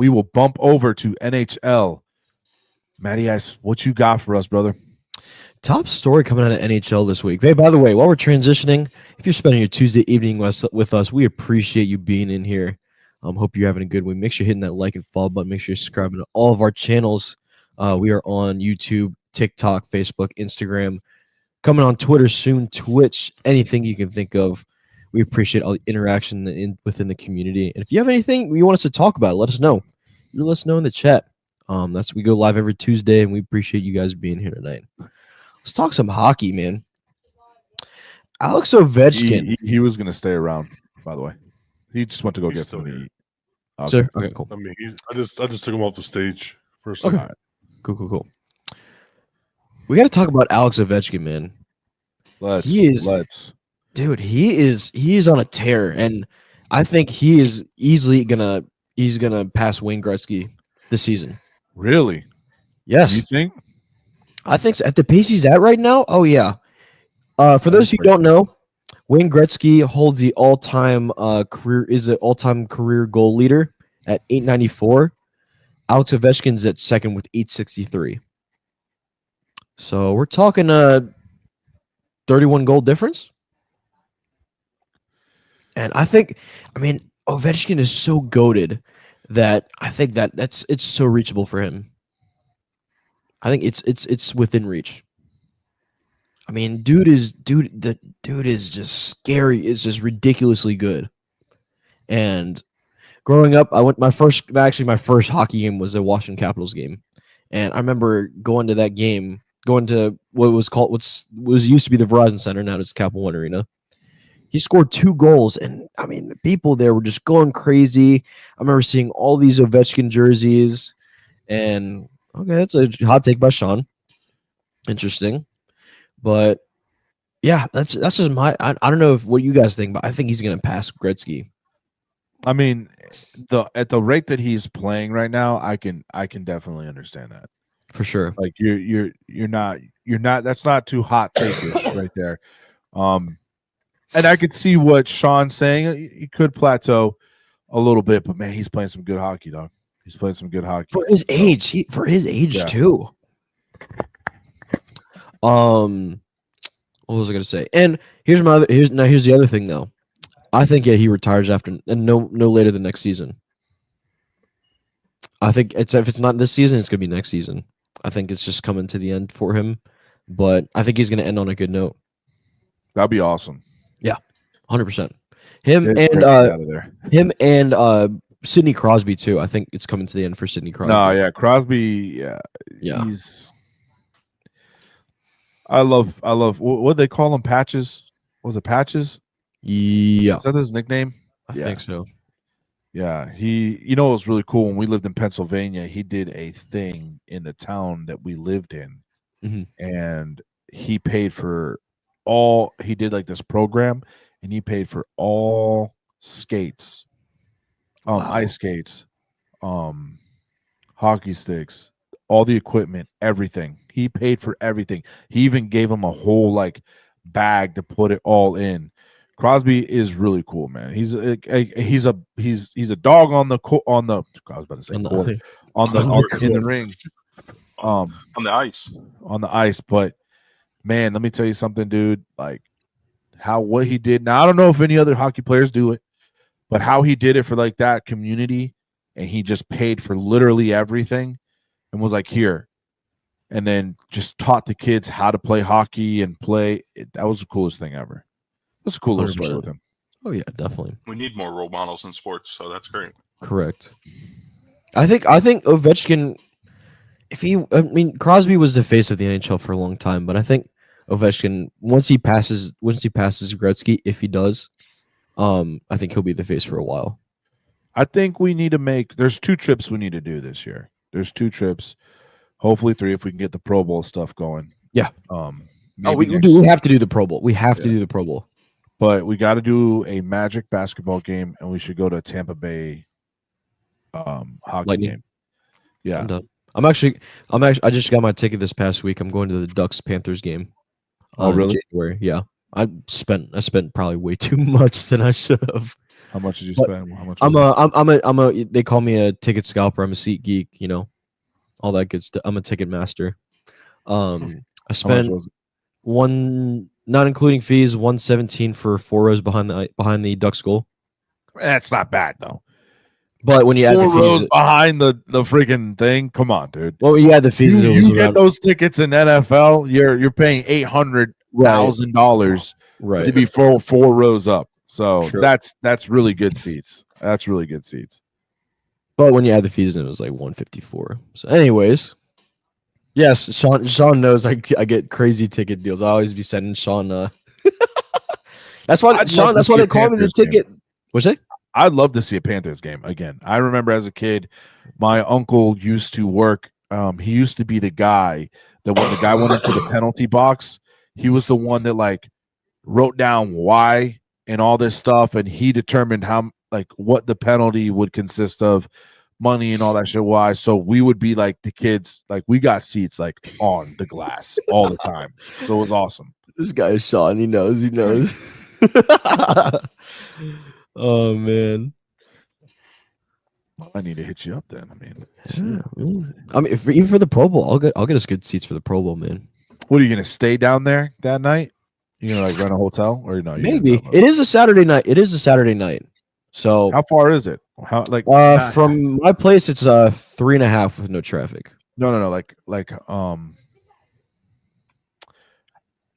we will bump over to NHL. Matty Ice, what you got for us, brother? Top story coming out of NHL this week. Hey, by the way, while we're transitioning, if you're spending your Tuesday evening with us, we appreciate you being in here. Hope you're having a good week. Make sure you're hitting that like and follow button. Make sure you're subscribing to all of our channels. We are on YouTube, TikTok, Facebook, Instagram. Coming on Twitter soon, Twitch, anything you can think of. We appreciate all the interaction within the community. And if you have anything you want us to talk about, let us know. You let us know in the chat. We go live every Tuesday, and we appreciate you guys being here tonight. Let's talk some hockey, man. Alex Ovechkin. He was going to stay around, by the way. He just went to go get something to eat. Okay. Sir? Okay, cool. I mean, I just took him off the stage for a second. Okay. Cool. We got to talk about Alex Ovechkin, man. Let's. Dude, he is on a tear, and I think he is easily gonna pass Wayne Gretzky this season. Really? Yes. You think? I think so. At the pace he's at right now. Oh yeah. For those who don't know, Wayne Gretzky holds the all-time career goal leader at 894. Alex Ovechkin's at second with 863. So we're talking a 31 goal difference. And Ovechkin is so goated that I think it's so reachable for him. I think it's within reach. I mean, the dude is just scary. It's just ridiculously good. And growing up, my first hockey game was a Washington Capitals game, and I remember going to that game, going to what used to be the Verizon Center, now it's Capital One Arena. He scored 2 goals, and I mean, the people there were just going crazy. I remember seeing all these Ovechkin jerseys, and okay, that's a hot take by Sean. Interesting, but yeah, that's just my. I don't know what you guys think, but I think he's gonna pass Gretzky. I mean, at the rate that he's playing right now, I can definitely understand that for sure. Like you're not. That's not too hot take-ish right there. And I could see what Sean's saying. He could plateau a little bit, but man, he's playing some good hockey, dog. He's playing some good hockey for his age. Too. What was I gonna say? And here's the other thing though. I think he retires after and no later than next season. I think if it's not this season, it's gonna be next season. I think it's just coming to the end for him, but I think he's gonna end on a good note. That'd be awesome. Yeah, 100%. Him and Sidney Crosby too. I think it's coming to the end for Sidney Crosby. No, yeah, Crosby. Yeah. I love. What they call him? Patches. Was it Patches? Yeah. Is that his nickname? I think so. Yeah. It was really cool when we lived in Pennsylvania. He did a thing in the town that we lived in, and he paid for he did like this program, and he paid for all skates, ice skates, hockey sticks, all the equipment, everything. He paid for everything. He even gave him a whole bag to put it all in. Crosby is really cool, man. He's a dog on the I was about to say in the ring, on the ice, but. Man, let me tell you something, dude. What he did. Now, I don't know if any other hockey players do it, but how he did it for that community, and he just paid for literally everything, and was here, and then just taught the kids how to play hockey and play. That was the coolest thing ever. That's a cool little story with him. Oh yeah, definitely. We need more role models in sports, so that's great. Correct. I think Ovechkin. Crosby was the face of the NHL for a long time, but I think Ovechkin, once he passes Gretzky, if he does, I think he'll be the face for a while. I think we need to there's 2 trips we need to do this year. There's 2 trips, hopefully 3 if we can get the Pro Bowl stuff going. Yeah. We have to do the Pro Bowl. We have to do the Pro Bowl. But we got to do a Magic basketball game, and we should go to Tampa Bay hockey Lightning game. Yeah. I'm done. I just got my ticket this past week. I'm going to the Ducks Panthers game. Oh, really? January. Yeah. I spent probably way too much than I should have. How much did you But spend? How much? I'm a. They call me a ticket scalper. I'm a seat geek. You know, all that good stuff. I'm a ticket master. I How much spent was it? one, not including fees, 117 for 4 rows behind the Ducks goal. That's not bad though. But when you add the 4 fees, rows behind the freaking thing, come on, dude. well, you add the fees. it was You get around, those tickets in NFL, you're paying $800,000 right? to be 4 rows up. So True. that's really good seats. That's really good seats. But when you add the fees, it was like 154. So, anyways, yes, Sean knows I get crazy ticket deals. I always be sending Sean. That's why Sean. That's why they call me the ticket. What's that? I'd love to see a Panthers game again. I remember as a kid, my uncle used to work. He used to be the guy that when the guy went into the penalty box, he was the one that like wrote down why and all this stuff, and he determined how what the penalty would consist of, money and all that shit. Why? So we would be like the kids, like we got seats like on the glass all the time. So it was awesome. This guy is Sean. He knows. He knows. Oh man. I need to hit you up then. Even for the Pro Bowl, I'll get us good seats for the Pro Bowl, man. What are you gonna stay down there that night? You gonna like rent a hotel or no? Maybe it is a Saturday night. It is a Saturday night. So how far is it? How from my place? It's 3.5 with no traffic. No.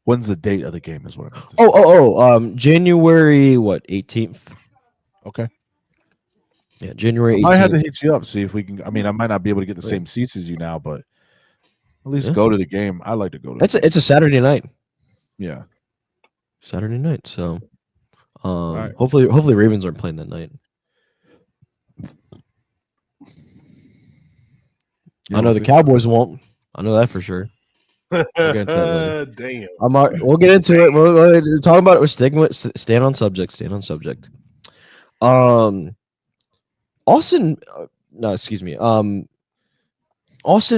When's the date of the game? Is what I meant to say. January 18th. Okay. Yeah, January 18th. I had to hit you up, see if we can. I mean, I might not be able to get the same seats as you now, but at least go to the game. I like to go to. It's a Saturday night. Yeah. Saturday night. So, right. hopefully Ravens aren't playing that night. I know the Cowboys won't. I know that for sure. Damn. We'll get into it. We're talking about it. We're sticking with staying on subject. Austin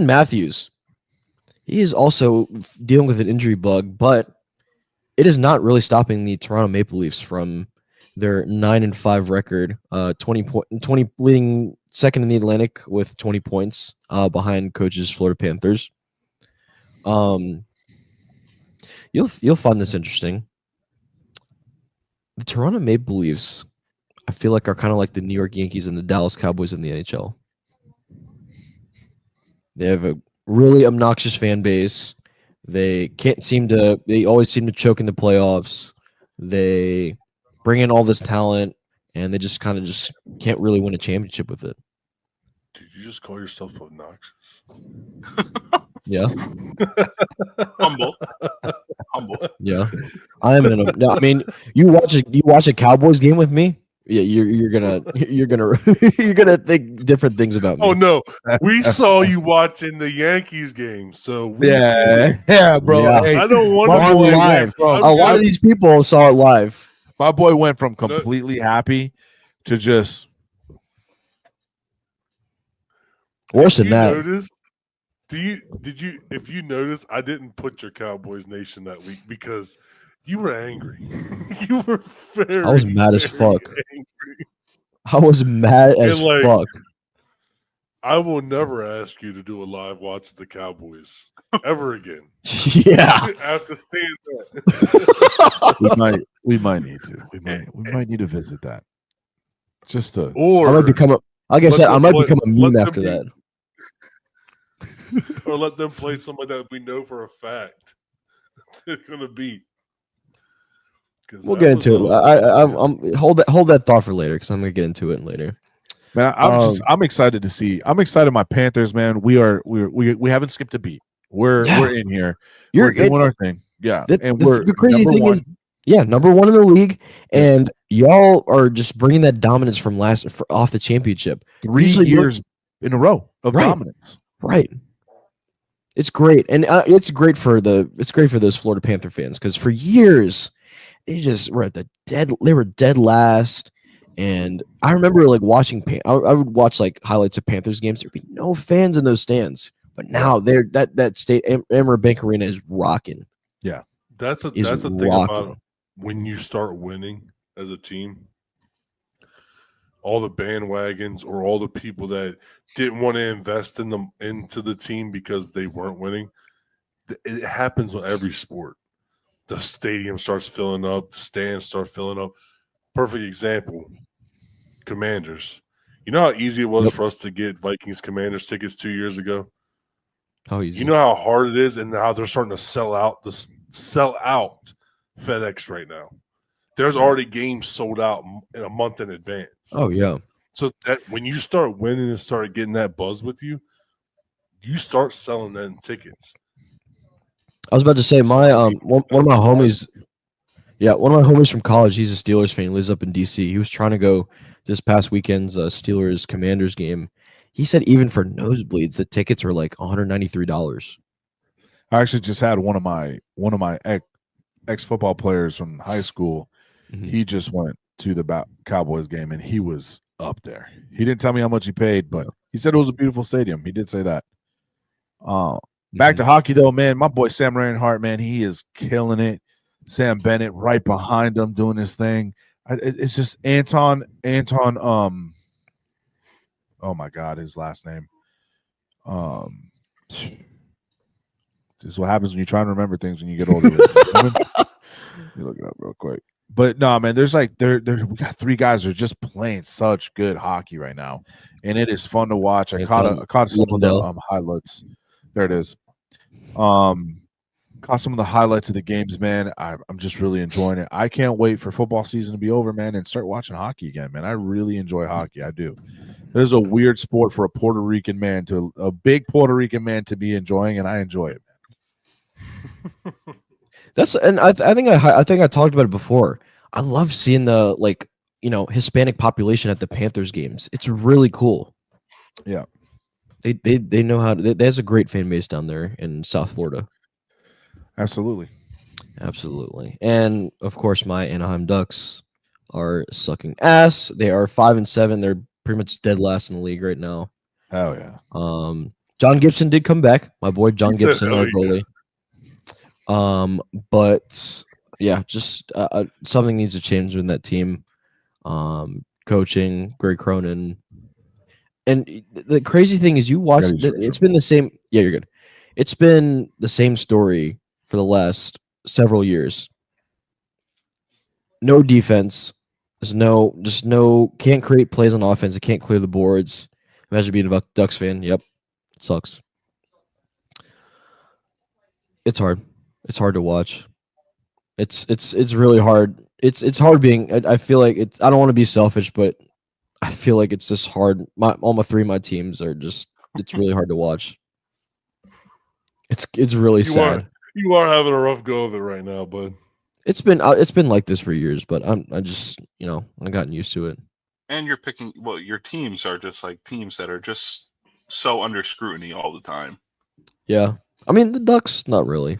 Matthews. He is also dealing with an injury bug, but it is not really stopping the Toronto Maple Leafs from their 9-5 record. 20 leading second in the Atlantic with 20 points behind coaches Florida Panthers. You'll find this interesting. The Toronto Maple Leafs, I feel like, are kind of like the New York Yankees and the Dallas Cowboys in the NHL. They have a really obnoxious fan base. They always seem to choke in the playoffs. They bring in all this talent, and they just can't really win a championship with it. Did you just call yourself obnoxious? Yeah. Humble. Yeah. I am I mean, you watch a Cowboys game with me. Yeah, you're gonna think different things about me. Oh no, we saw you watching the Yankees game, so bro. Yeah. Hey, I don't want to play live. A lot of these people saw it live. My boy went from completely happy to just worse than that. Notice, if you notice, I didn't put your Cowboys Nation that week because you were angry. You were very. I was mad as fuck. Angry. I was mad as fuck. I will never ask you to do a live watch of the Cowboys ever again. Yeah. After seeing that, we might need to. We might need to visit that. Just to. Or I might become a. Like I said, I might become a meme after that. Or let them play somebody that we know for a fact they're going to beat. We'll get into it. I'm hold that thought for later because I'm gonna get into it later. Man, I'm excited to see. I'm excited. My Panthers, man. We haven't skipped a beat. We're in here. We're doing our thing. Yeah, the crazy thing is, number one in the league, and y'all are just bringing that dominance from off the championship. 3 years in a row of dominance. Right. It's great, and it's great for those Florida Panther fans because for years. They just were they were dead last, and I remember like watching. I would watch like highlights of Panthers games. There'd be no fans in those stands, but now that state Emirates Bank Arena is rocking. Yeah, that's the thing about when you start winning as a team. all the bandwagons or all the people that didn't want to invest into the team because they weren't winning. It happens on every sport. The stadium starts filling up, the stands start filling up. Perfect example, Commanders. You know how easy it was for us to get Vikings Commanders tickets 2 years ago? How easy? You know how hard it is and how they're starting to sell out FedEx right now. There's already games sold out in a month in advance. Oh yeah. So that when you start winning and start getting that buzz with you, you start selling them tickets. I was about to say one of my homies. Yeah, one of my homies from college. He's a Steelers fan. He lives up in DC. He was trying to go this past weekend's Steelers Commanders game. He said even for nosebleeds, the tickets were like $193. I actually just had one of my ex football players from high school. Mm-hmm. He just went to the Cowboys game and he was up there. He didn't tell me how much he paid, but he said it was a beautiful stadium. He did say that. Back to hockey though, man. My boy Sam Reinhart, man, he is killing it. Sam Bennett right behind him doing his thing. It's just Anton. Oh my God, his last name. This is what happens when you try and remember things when you get older. You look it up real quick. But no, man, there's like we got 3 guys that are just playing such good hockey right now, and it is fun to watch. I caught some of the highlights. There it is. Caught some of the highlights of the games, man. I'm just really enjoying it. I can't wait for football season to be over, man, and start watching hockey again, man. I really enjoy hockey. I do. There's a weird sport for a Puerto Rican man a big Puerto Rican man to be enjoying, and I enjoy it, man. I think I talked about it before. I love seeing the Hispanic population at the Panthers games. It's really cool. Yeah. They know how to. There's a great fan base down there in South Florida. Absolutely. And of course, my Anaheim Ducks are sucking ass. They are 5-7. They're pretty much dead last in the league right now. Oh yeah. John Gibson did come back. My boy John Gibson, our goalie. But yeah, just something needs to change in that team. Coaching, Greg Cronin. And the crazy thing is, you watch. It's been the same. Yeah, you're good. It's been the same story for the last several years. No defense. There's no. Can't create plays on offense. It can't clear the boards. Imagine being a Ducks fan. Yep, it sucks. It's hard. It's hard to watch. It's really hard. It's hard being. I feel like it's. I don't want to be selfish, but I feel like it's just hard. All my 3 of my teams are just. It's really hard to watch. It's really sad. You are having a rough go of it right now, bud. It's been like this for years, but I just I've gotten used to it. And you're picking. Well, your teams are just like teams that are just so under scrutiny all the time. Yeah, I mean the Ducks, not really.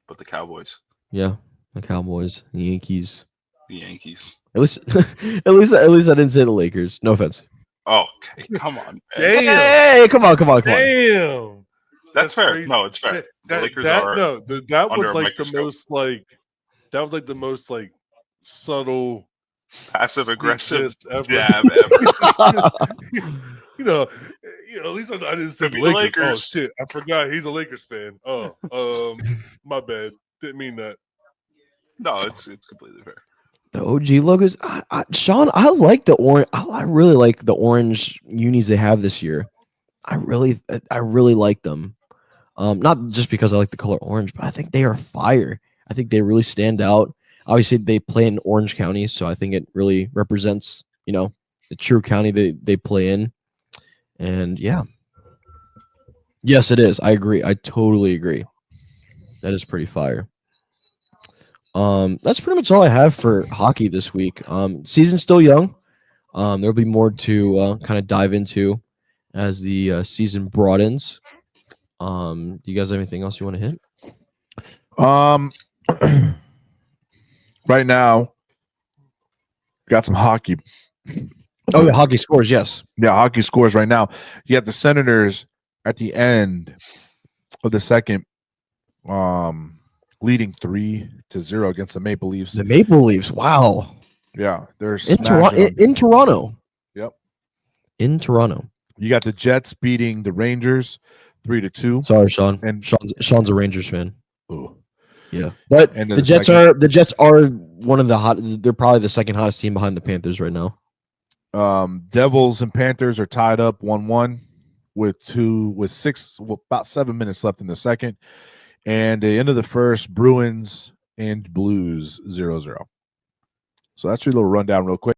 But the Cowboys. Yeah, the Cowboys, the Yankees. The Yankees. At least I didn't say the Lakers. No offense. Oh, okay. Come on, Damn. man. Hey, come on. Damn. That's fair. Crazy. No, it's fair. That Lakers was like the most subtle passive aggressive ever. jab ever. At least I didn't say the Lakers. Oh shit, I forgot he's a Lakers fan. Oh, my bad. Didn't mean that. No, it's completely fair. The OG logos, Sean. I like the orange. I really like the orange unis they have this year. I really like them. Not just because I like the color orange, but I think they are fire. I think they really stand out. Obviously, they play in Orange County, so I think it really represents, the true county they play in. And yeah. Yes, it is. I agree. I totally agree. That is pretty fire. That's pretty much all I have for hockey this week. Season's still young. There'll be more to kind of dive into as the season broadens. Do you guys have anything else you want to hit? Right now, got some hockey. Oh, yeah, hockey scores, yes. Yeah, hockey scores right now. You got the Senators at the end of the second, leading 3-0 against the Maple Leafs. The Maple Leafs, wow. Yeah, they're in Toronto. smashing them. In Toronto. Yep. In Toronto. You got the Jets beating the Rangers 3-2. Sorry, Sean. And- Sean's a Rangers fan. Ooh. Yeah, but End of the the Jets second. are one of the hot. They're probably the second hottest team behind the Panthers right now. Devils and Panthers are tied up 1-1 with about 7 minutes left in the second. And the end of the first, Bruins and Blues 0-0. So that's your little rundown real quick.